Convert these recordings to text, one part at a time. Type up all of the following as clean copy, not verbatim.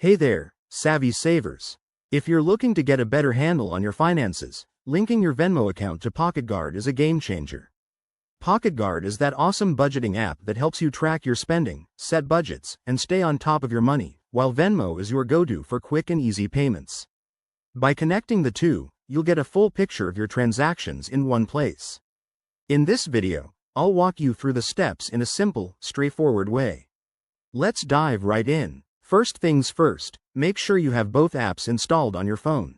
Hey there, savvy savers. If you're looking to get a better handle on your finances, linking your Venmo account to PocketGuard is a game changer. PocketGuard is that awesome budgeting app that helps you track your spending, set budgets, and stay on top of your money, while Venmo is your go-to for quick and easy payments. By connecting the two, you'll get a full picture of your transactions in one place. In this video, I'll walk you through the steps in a simple, straightforward way. Let's dive right in. First things first, make sure you have both apps installed on your phone.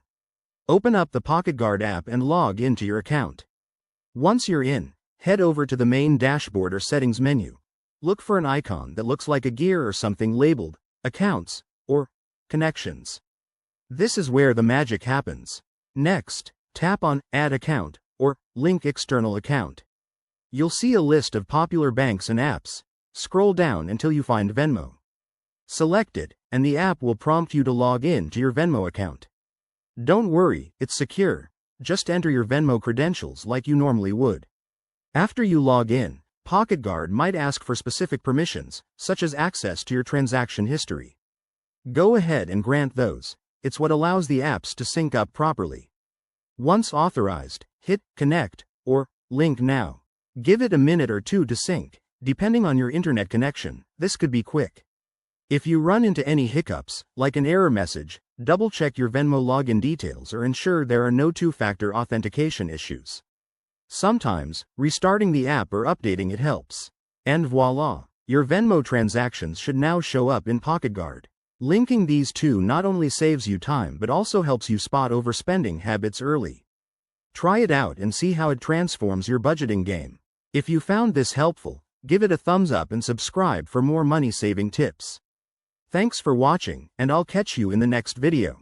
Open up the PocketGuard app and log into your account. Once you're in, head over to the main dashboard or settings menu. Look for an icon that looks like a gear or something labeled Accounts or Connections. This is where the magic happens. Next, tap on Add Account or Link External Account. You'll see a list of popular banks and apps. Scroll down until you find Venmo. Select it, and the app will prompt you to log in to your Venmo account. Don't worry, it's secure. Just enter your Venmo credentials like you normally would. After you log in, PocketGuard might ask for specific permissions, such as access to your transaction history. Go ahead and grant those. It's what allows the apps to sync up properly. Once authorized, hit Connect or Link Now. Give it a minute or two to sync. Depending on your internet connection, this could be quick. If you run into any hiccups, like an error message, double-check your Venmo login details or ensure there are no two-factor authentication issues. Sometimes, restarting the app or updating it helps. And voila! Your Venmo transactions should now show up in PocketGuard. Linking these two not only saves you time but also helps you spot overspending habits early. Try it out and see how it transforms your budgeting game. If you found this helpful, give it a thumbs up and subscribe for more money-saving tips. Thanks for watching, and I'll catch you in the next video.